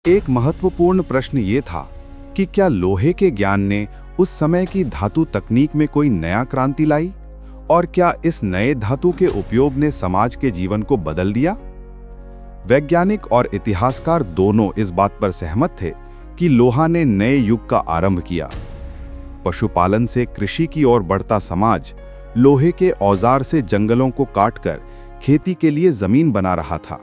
एक महत्वपूर्ण प्रश्न ये था कि क्या लोहे के ज्ञान ने उस समय की धातु तकनीक में कोई नया क्रांति लाई और क्या इस नए धातु के उपयोग ने समाज के जीवन को बदल दिया। वैज्ञानिक और इतिहासकार दोनों इस बात पर सहमत थे कि लोहा ने नए युग का आरंभ किया। पशुपालन से कृषि की ओर बढ़ता समाज लोहे के औजार से जंगलों को काटकर खेती के लिए जमीन बना रहा था।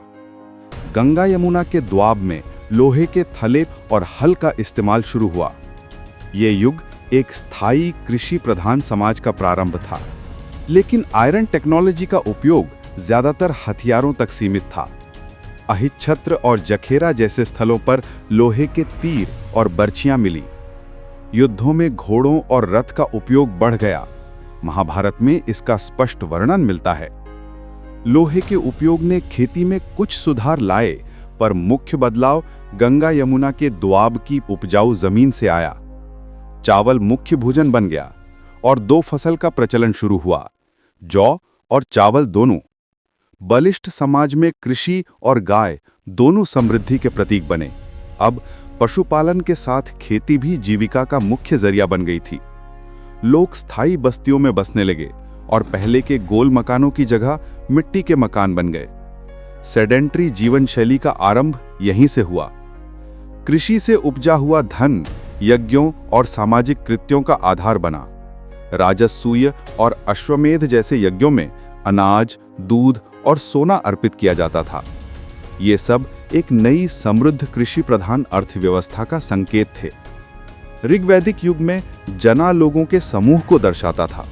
गंगा यमुना के द्वाब में लोहे के थले और हल का इस्तेमाल शुरू हुआ। ये युग एक स्थायी कृषि प्रधान समाज का प्रारंभ था, लेकिन आयरन टेक्नोलॉजी का उपयोग ज्यादातर हथियारों तक सीमित था। अहिच्छत्र और जखेरा जैसे स्थलों पर लोहे के तीर और बर्छियां मिली। युद्धों में घोड़ों और रथ का उपयोग बढ़ गया। महाभारत में इसका स्पष्ट वर्णन मिलता है। लोहे के उपयोग ने खेती में कुछ सुधार लाए, पर मुख्य बदलाव गंगा यमुना के दोआब की उपजाऊ जमीन से आया। चावल मुख्य भोजन बन गया और दो फसल का प्रचलन शुरू हुआ, जौ और चावल दोनों। बलिष्ठ समाज में कृषि और गाय दोनों समृद्धि के प्रतीक बने। अब पशुपालन के साथ खेती भी जीविका का मुख्य जरिया बन गई थी। लोग स्थायी बस्तियों में बसने लगे और पहले के गोल मकानों की जगह मिट्टी के मकान बन गए। सेडेंट्री जीवन शैली का आरंभ यहीं से हुआ। कृषि से उपजा हुआ धन यज्ञों और सामाजिक कृत्यों का आधार बना। राजसूय और अश्वमेध जैसे यज्ञों में अनाज, दूध और सोना अर्पित किया जाता था। ये सब एक नई समृद्ध कृषि प्रधान अर्थव्यवस्था का संकेत थे। ऋग्वैदिक युग में जना लोगों के समूह को दर्शाता था।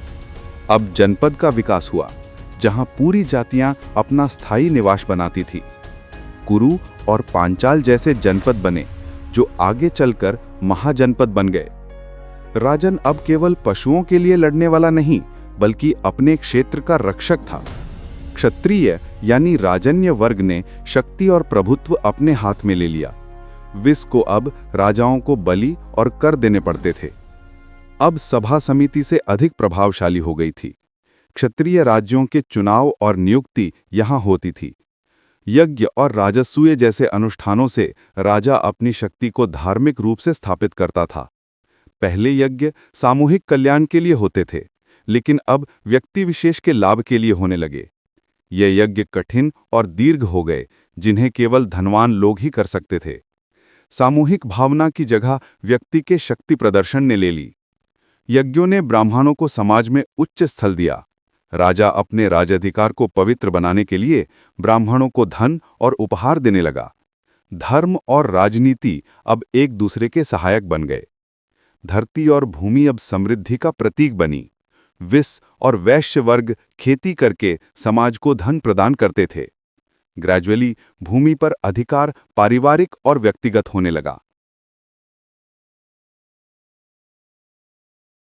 अब जनपद का विकास हुआ, जहां पूरी जातियां अपना स्थायी निवास बनाती थी। कुरु और पांचाल जैसे जनपद बने, जो आगे चलकर महाजनपद बन गए। राजन अब केवल पशुओं के लिए लड़ने वाला नहीं, बल्कि अपने क्षेत्र का रक्षक था। क्षत्रिय यानी राजन्य वर्ग ने शक्ति और प्रभुत्व अपने हाथ में ले लिया। विष को अब राजाओं को बलि और कर देने पड़ते थे। अब सभा समिति से अधिक प्रभावशाली हो गई थी। क्षत्रिय राज्यों के चुनाव और नियुक्ति यहां होती थी। यज्ञ और राजसूय जैसे अनुष्ठानों से राजा अपनी शक्ति को धार्मिक रूप से स्थापित करता था। पहले यज्ञ सामूहिक कल्याण के लिए होते थे, लेकिन अब व्यक्ति विशेष के लाभ के लिए होने लगे। ये यज्ञ कठिन और दीर्घ हो गए, जिन्हें केवल धनवान लोग ही कर सकते थे। सामूहिक भावना की जगह व्यक्ति के शक्ति प्रदर्शन ने ले ली। यज्ञों ने ब्राह्मणों को समाज में उच्च स्थल दिया। राजा अपने राजाधिकार को पवित्र बनाने के लिए ब्राह्मणों को धन और उपहार देने लगा। धर्म और राजनीति अब एक दूसरे के सहायक बन गए। धरती और भूमि अब समृद्धि का प्रतीक बनी। विष और वैश्य वर्ग खेती करके समाज को धन प्रदान करते थे। ग्रेजुअली भूमि पर अधिकार पारिवारिक और व्यक्तिगत होने लगा।